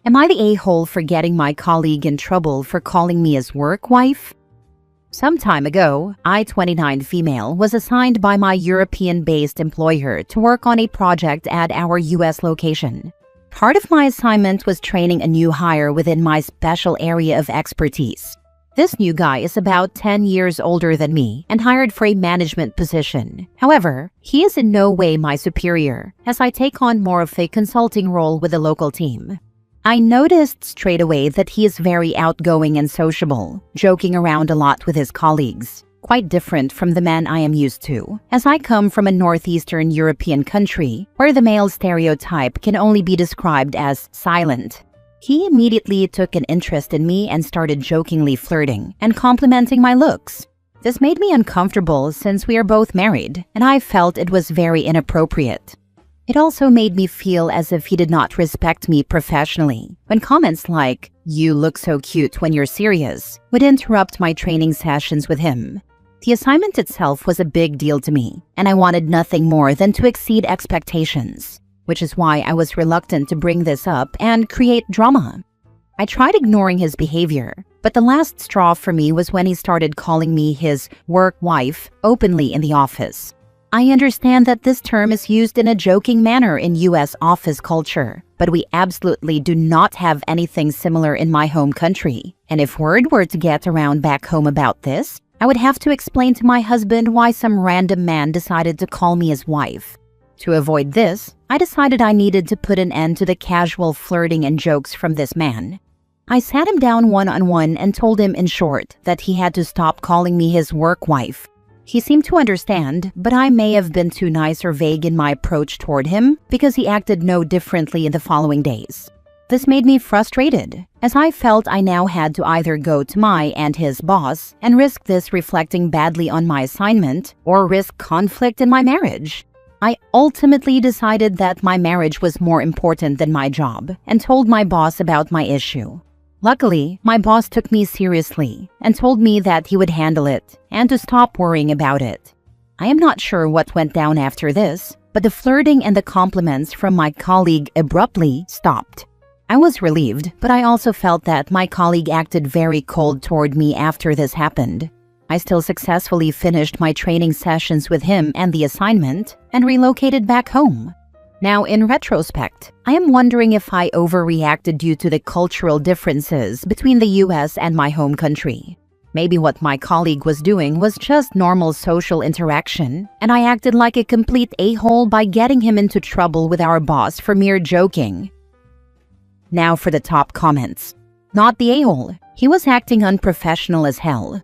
Am I the a-hole for getting my colleague in trouble for calling me his work wife? Some time ago, I, 29 female, was assigned by my European-based employer to work on a project at our US location. Part of my assignment was training a new hire within my special area of expertise. This new guy is about 10 years older than me and hired for a management position. However, he is in no way my superior, as I take on more of a consulting role with the local team. I noticed straight away that he is very outgoing and sociable, joking around a lot with his colleagues. Quite different from the man I am used to, as I come from a northeastern European country where the male stereotype can only be described as silent. He immediately took an interest in me and started jokingly flirting and complimenting my looks. This made me uncomfortable since we are both married, and I felt it was very inappropriate. It also made me feel as if he did not respect me professionally, when comments like, "You look so cute when you're serious," would interrupt my training sessions with him. The assignment itself was a big deal to me, and I wanted nothing more than to exceed expectations, which is why I was reluctant to bring this up and create drama. I tried ignoring his behavior, but the last straw for me was when he started calling me his work wife openly in the office. I understand that this term is used in a joking manner in US office culture, but we absolutely do not have anything similar in my home country. And if word were to get around back home about this, I would have to explain to my husband why some random man decided to call me his wife. To avoid this, I decided I needed to put an end to the casual flirting and jokes from this man. I sat him down one-on-one and told him in short that he had to stop calling me his work wife. He seemed to understand, but I may have been too nice or vague in my approach toward him because he acted no differently in the following days. This made me frustrated, as I felt I now had to either go to my and his boss and risk this reflecting badly on my assignment or risk conflict in my marriage. I ultimately decided that my marriage was more important than my job and told my boss about my issue. Luckily, my boss took me seriously and told me that he would handle it and to stop worrying about it. I am not sure what went down after this, but the flirting and the compliments from my colleague abruptly stopped. I was relieved, but I also felt that my colleague acted very cold toward me after this happened. I still successfully finished my training sessions with him and the assignment and relocated back home. Now, in retrospect, I am wondering if I overreacted due to the cultural differences between the US and my home country. Maybe what my colleague was doing was just normal social interaction, and I acted like a complete a-hole by getting him into trouble with our boss for mere joking. Now for the top comments. Not the a-hole. He was acting unprofessional as hell.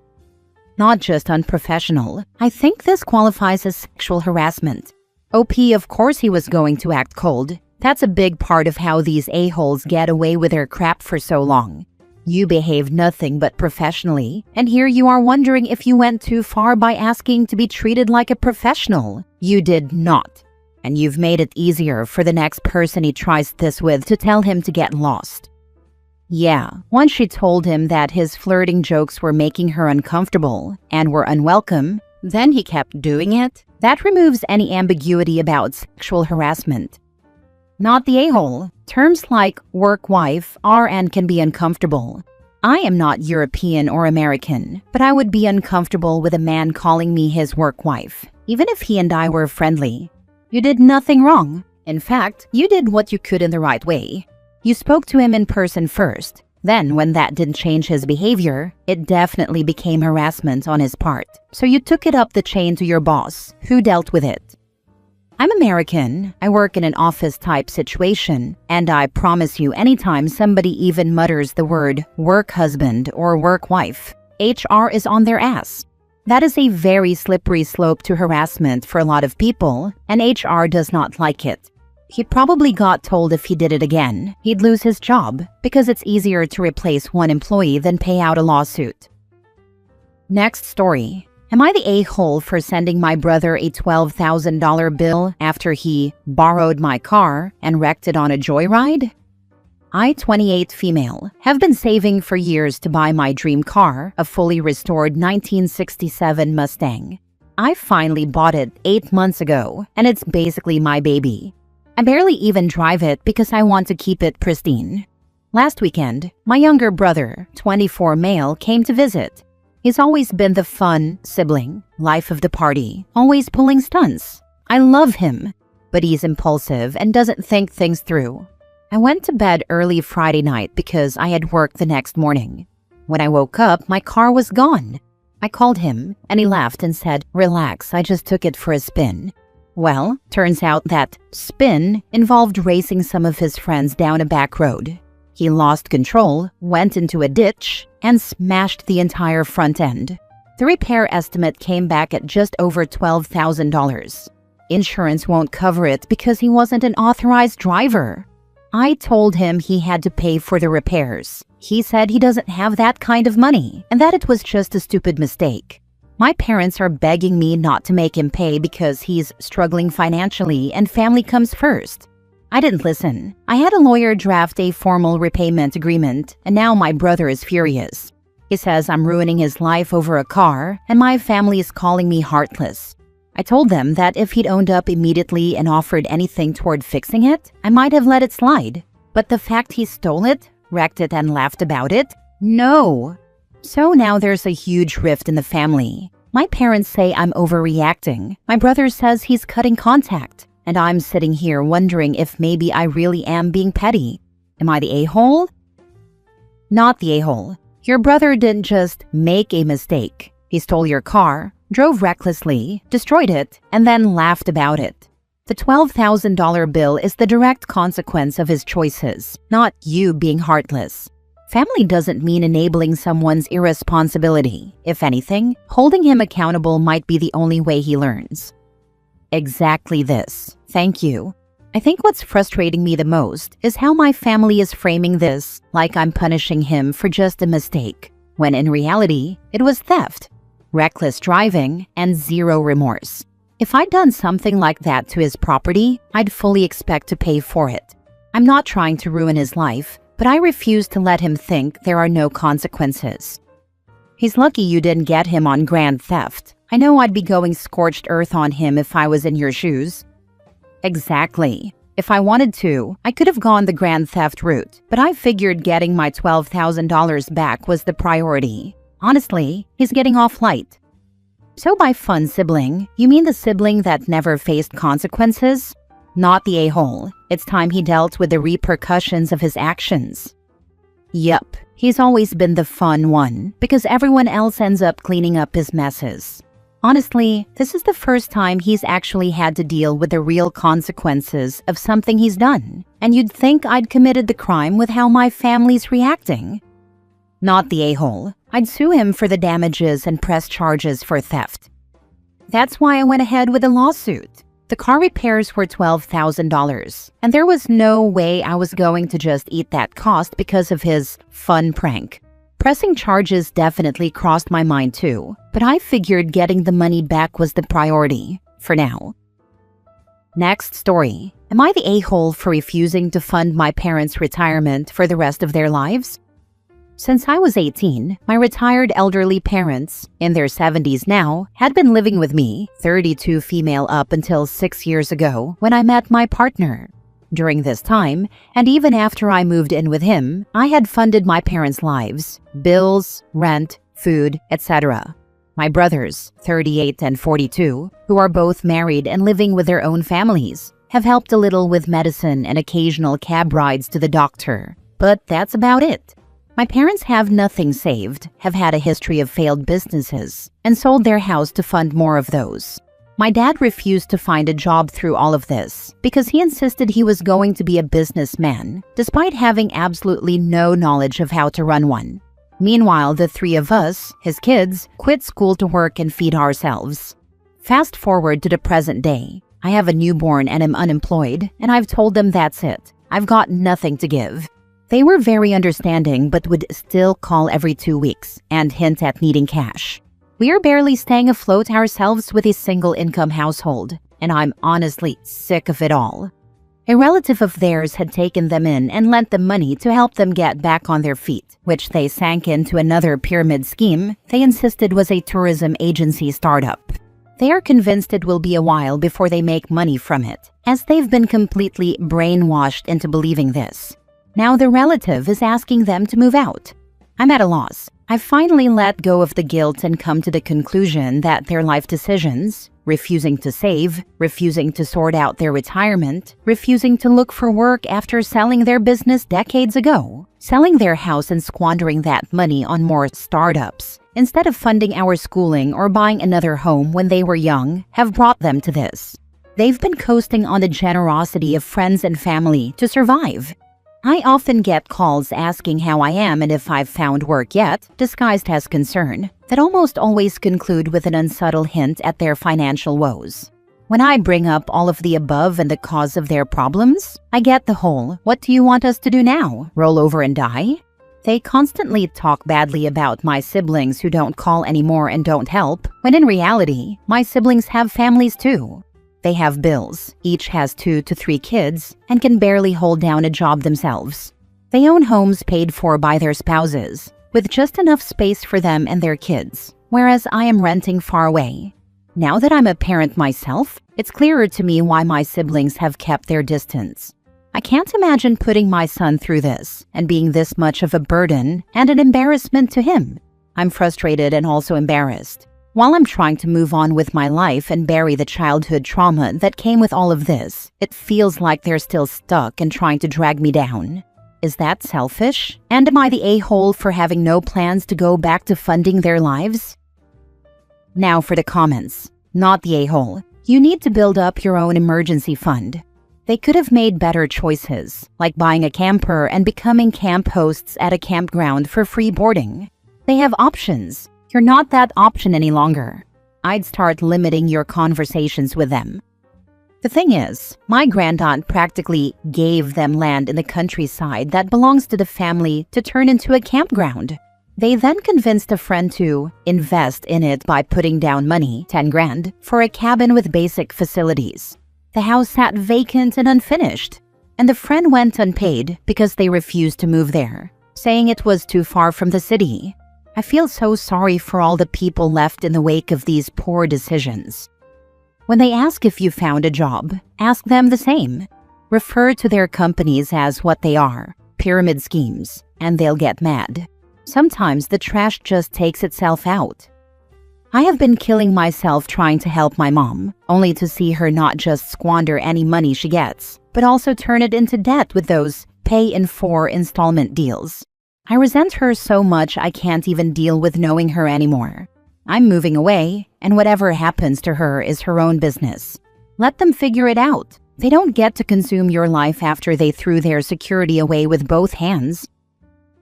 Not just unprofessional, I think this qualifies as sexual harassment. OP, of course he was going to act cold. That's a big part of how these a-holes get away with their crap for so long. You behaved nothing but professionally, and here you are wondering if you went too far by asking to be treated like a professional. You did not. And you've made it easier for the next person he tries this with to tell him to get lost. Yeah, once she told him that his flirting jokes were making her uncomfortable and were unwelcome, then he kept doing it. That removes any ambiguity about sexual harassment. Not the a-hole. Terms like work wife are and can be uncomfortable. I am not European or American, but I would be uncomfortable with a man calling me his work wife, even if he and I were friendly. You did nothing wrong. In fact, you did what you could in the right way. You spoke to him in person first. Then, when that didn't change his behavior, it definitely became harassment on his part. So you took it up the chain to your boss, who dealt with it. I'm American, I work in an office-type situation, and I promise you anytime somebody even mutters the word work husband or work wife, HR is on their ass. That is a very slippery slope to harassment for a lot of people, and HR does not like it. He probably got told if he did it again, he'd lose his job because it's easier to replace one employee than pay out a lawsuit. Next story. Am I the a-hole for sending my brother a $12,000 bill after he borrowed my car and wrecked it on a joyride? I, 28 female, have been saving for years to buy my dream car, a fully restored 1967 Mustang. I finally bought it 8 months ago, and it's basically my baby. I barely even drive it because I want to keep it pristine. Last weekend, my younger brother, 24 male, came to visit. He's always been the fun sibling, life of the party, always pulling stunts. I love him, but he's impulsive and doesn't think things through. I went to bed early Friday night because I had work the next morning. When I woke up, my car was gone. I called him, and he laughed and said, "Relax, I just took it for a spin." Well, turns out that spin involved racing some of his friends down a back road. He lost control, went into a ditch, and smashed the entire front end. The repair estimate came back at just over $12,000. Insurance won't cover it because he wasn't an authorized driver. I told him he had to pay for the repairs. He said he doesn't have that kind of money and that it was just a stupid mistake. My parents are begging me not to make him pay because he's struggling financially and family comes first. I didn't listen. I had a lawyer draft a formal repayment agreement, and now my brother is furious. He says I'm ruining his life over a car, and my family is calling me heartless. I told them that if he'd owned up immediately and offered anything toward fixing it, I might have let it slide. But the fact he stole it, wrecked it, and laughed about it? No. So now there's a huge rift in the family. My parents say I'm overreacting. My brother says he's cutting contact. And I'm sitting here wondering if maybe I really am being petty. Am I the a-hole? Not the a-hole. Your brother didn't just make a mistake. He stole your car, drove recklessly, destroyed it, and then laughed about it. The $12,000 bill is the direct consequence of his choices, not you being heartless. Family doesn't mean enabling someone's irresponsibility. If anything, holding him accountable might be the only way he learns. Exactly this. Thank you. I think what's frustrating me the most is how my family is framing this like I'm punishing him for just a mistake, when in reality, it was theft, reckless driving, and zero remorse. If I'd done something like that to his property, I'd fully expect to pay for it. I'm not trying to ruin his life, but I refuse to let him think there are no consequences. He's lucky you didn't get him on grand theft. I know I'd be going scorched earth on him if I was in your shoes. Exactly. If I wanted to, I could have gone the grand theft route, but I figured getting my $12,000 back was the priority. Honestly, he's getting off light. So by fun sibling, you mean the sibling that never faced consequences? Not the a-hole. It's time he dealt with the repercussions of his actions. Yup, he's always been the fun one, because everyone else ends up cleaning up his messes. Honestly, this is the first time he's actually had to deal with the real consequences of something he's done, and you'd think I'd committed the crime with how my family's reacting. Not the a-hole. I'd sue him for the damages and press charges for theft. That's why I went ahead with a lawsuit. The car repairs were $12,000, and there was no way I was going to just eat that cost because of his fun prank. Pressing charges definitely crossed my mind too, but I figured getting the money back was the priority, for now. Next story. Am I the a-hole for refusing to fund my parents' retirement for the rest of their lives? Since I was 18, my retired elderly parents, in their 70s now, had been living with me, 32 female, up until 6 years ago when I met my partner. During this time, and even after I moved in with him, I had funded my parents' lives, bills, rent, food, etc. My brothers, 38 and 42, who are both married and living with their own families, have helped a little with medicine and occasional cab rides to the doctor. But that's about it. My parents have nothing saved, have had a history of failed businesses, and sold their house to fund more of those. My dad refused to find a job through all of this because he insisted he was going to be a businessman, despite having absolutely no knowledge of how to run one. Meanwhile, the three of us, his kids, quit school to work and feed ourselves. Fast forward to the present day. I have a newborn and am unemployed, and I've told them that's it. I've got nothing to give. They were very understanding but would still call every 2 weeks and hint at needing cash. We are barely staying afloat ourselves with a single-income household, and I'm honestly sick of it all. A relative of theirs had taken them in and lent them money to help them get back on their feet, which they sank into another pyramid scheme they insisted was a tourism agency startup. They are convinced it will be a while before they make money from it, as they've been completely brainwashed into believing this. Now the relative is asking them to move out. I'm at a loss. I've finally let go of the guilt and come to the conclusion that their life decisions, refusing to save, refusing to sort out their retirement, refusing to look for work after selling their business decades ago, selling their house and squandering that money on more startups, instead of funding our schooling or buying another home when they were young, have brought them to this. They've been coasting on the generosity of friends and family to survive. I often get calls asking how I am and if I've found work yet, disguised as concern, that almost always conclude with an unsubtle hint at their financial woes. When I bring up all of the above and the cause of their problems, I get the whole, "What do you want us to do now? Roll over and die?" They constantly talk badly about my siblings who don't call anymore and don't help, when in reality, my siblings have families too. They have bills, each has 2 to 3 kids, and can barely hold down a job themselves. They own homes paid for by their spouses, with just enough space for them and their kids, whereas I am renting far away. Now that I'm a parent myself, it's clearer to me why my siblings have kept their distance. I can't imagine putting my son through this and being this much of a burden and an embarrassment to him. I'm frustrated and also embarrassed. While I'm trying to move on with my life and bury the childhood trauma that came with all of this, it feels like they're still stuck and trying to drag me down. Is that selfish? And am I the a-hole for having no plans to go back to funding their lives? Now for the comments. Not the a-hole. You need to build up your own emergency fund. They could have made better choices, like buying a camper and becoming camp hosts at a campground for free boarding. They have options. You're not that option any longer. I'd start limiting your conversations with them. The thing is, my grandaunt practically gave them land in the countryside that belongs to the family to turn into a campground. They then convinced a friend to invest in it by putting down money, 10 grand, for a cabin with basic facilities. The house sat vacant and unfinished, and the friend went unpaid because they refused to move there, saying it was too far from the city. I feel so sorry for all the people left in the wake of these poor decisions. When they ask if you found a job, ask them the same. Refer to their companies as what they are, pyramid schemes, and they'll get mad. Sometimes the trash just takes itself out. I have been killing myself trying to help my mom, only to see her not just squander any money she gets, but also turn it into debt with those pay-in-4 installment deals. I resent her so much I can't even deal with knowing her anymore. I'm moving away, and whatever happens to her is her own business. Let them figure it out. They don't get to consume your life after they threw their security away with both hands.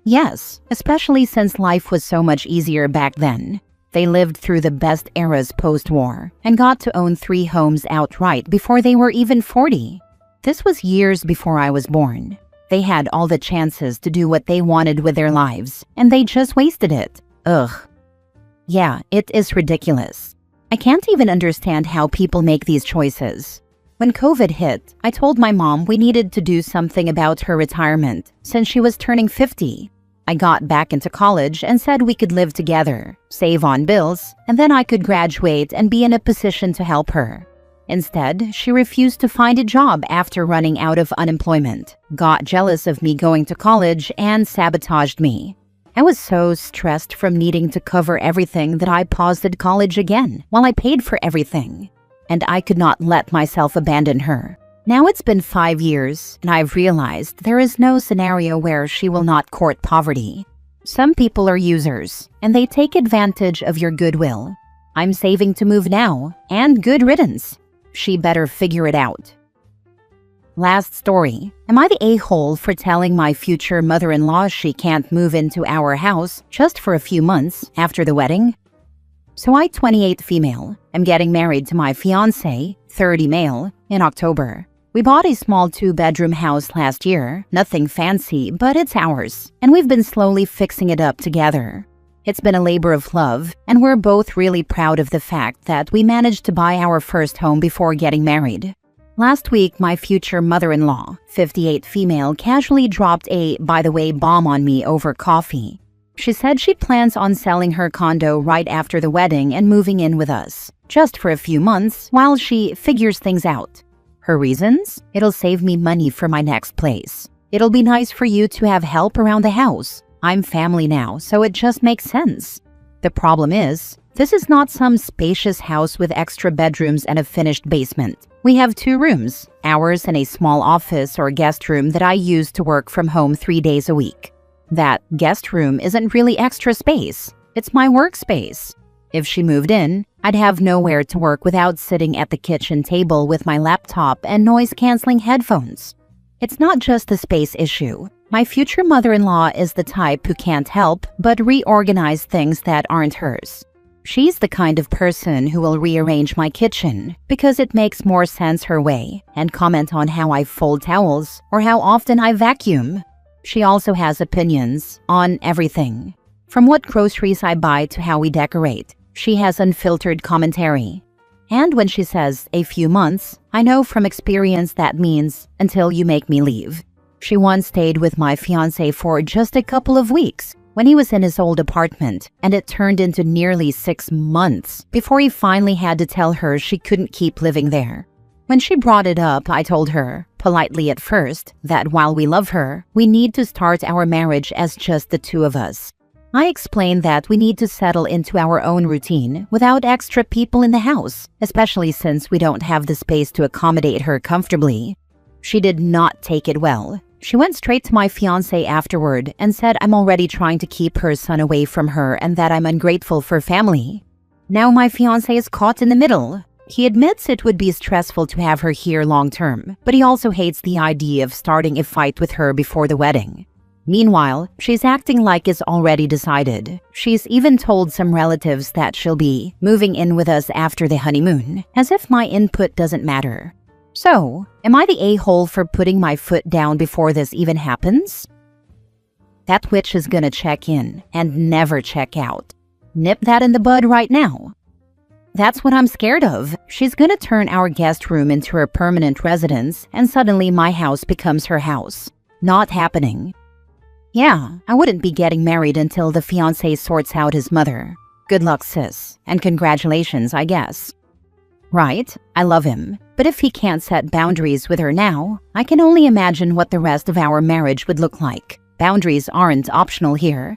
Yes, especially since life was so much easier back then. They lived through the best eras post-war and got to own 3 homes outright before they were even 40. This was years before I was born. They had all the chances to do what they wanted with their lives, and they just wasted it. Ugh. Yeah, it is ridiculous. I can't even understand how people make these choices. When COVID hit, I told my mom we needed to do something about her retirement since she was turning 50. I got back into college and said we could live together, save on bills, and then I could graduate and be in a position to help her. Instead, she refused to find a job after running out of unemployment, got jealous of me going to college, and sabotaged me. I was so stressed from needing to cover everything that I paused at college again while I paid for everything. And I could not let myself abandon her. Now it's been 5 years, and I've realized there is no scenario where she will not court poverty. Some people are users, and they take advantage of your goodwill. I'm saving to move now, and good riddance. She better figure it out. Last story. Am I the a-hole for telling my future mother-in-law she can't move into our house just for a few months after the wedding? So I, 28 female, am getting married to my fiancé, 30 male, in October. We bought a small 2-bedroom house last year, nothing fancy, but it's ours, and we've been slowly fixing it up together. It's been a labor of love, and we're both really proud of the fact that we managed to buy our first home before getting married. Last week, my future mother-in-law, 58 female, casually dropped a, by the way, bomb on me over coffee. She said she plans on selling her condo right after the wedding and moving in with us, just for a few months while she figures things out. Her reasons? It'll save me money for my next place. It'll be nice for you to have help around the house. I'm family now, so it just makes sense. The problem is, this is not some spacious house with extra bedrooms and a finished basement. We have 2 rooms, ours and a small office or guest room that I use to work from home 3 days a week. That guest room isn't really extra space. It's my workspace. If she moved in, I'd have nowhere to work without sitting at the kitchen table with my laptop and noise-canceling headphones. It's not just the space issue. My future mother-in-law is the type who can't help but reorganize things that aren't hers. She's the kind of person who will rearrange my kitchen because it makes more sense her way and comment on how I fold towels or how often I vacuum. She also has opinions on everything. From what groceries I buy to how we decorate, she has unfiltered commentary. And when she says a few months, I know from experience that means until you make me leave. She once stayed with my fiancé for just a couple of weeks when he was in his old apartment, and it turned into nearly 6 months before he finally had to tell her she couldn't keep living there. When she brought it up, I told her, politely at first, that while we love her, we need to start our marriage as just the 2 of us. I explained that we need to settle into our own routine without extra people in the house, especially since we don't have the space to accommodate her comfortably. She did not take it well. She went straight to my fiancé afterward and said I'm already trying to keep her son away from her and that I'm ungrateful for family. Now my fiancé is caught in the middle. He admits it would be stressful to have her here long term, but he also hates the idea of starting a fight with her before the wedding. Meanwhile, she's acting like it's already decided. She's even told some relatives that she'll be moving in with us after the honeymoon, as if my input doesn't matter. So, am I the a-hole for putting my foot down before this even happens? That witch is gonna check in and never check out. Nip that in the bud right now. That's what I'm scared of. She's gonna turn our guest room into her permanent residence, and suddenly my house becomes her house. Not happening. Yeah, I wouldn't be getting married until the fiancé sorts out his mother. Good luck, sis, and congratulations, I guess. Right, I love him, but if he can't set boundaries with her now, I can only imagine what the rest of our marriage would look like. Boundaries aren't optional here.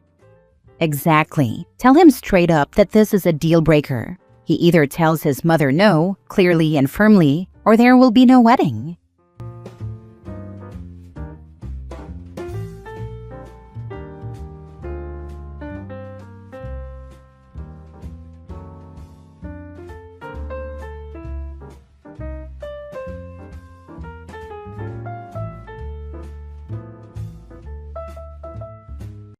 Exactly. Tell him straight up that this is a deal breaker. He either tells his mother no, clearly and firmly, or there will be no wedding.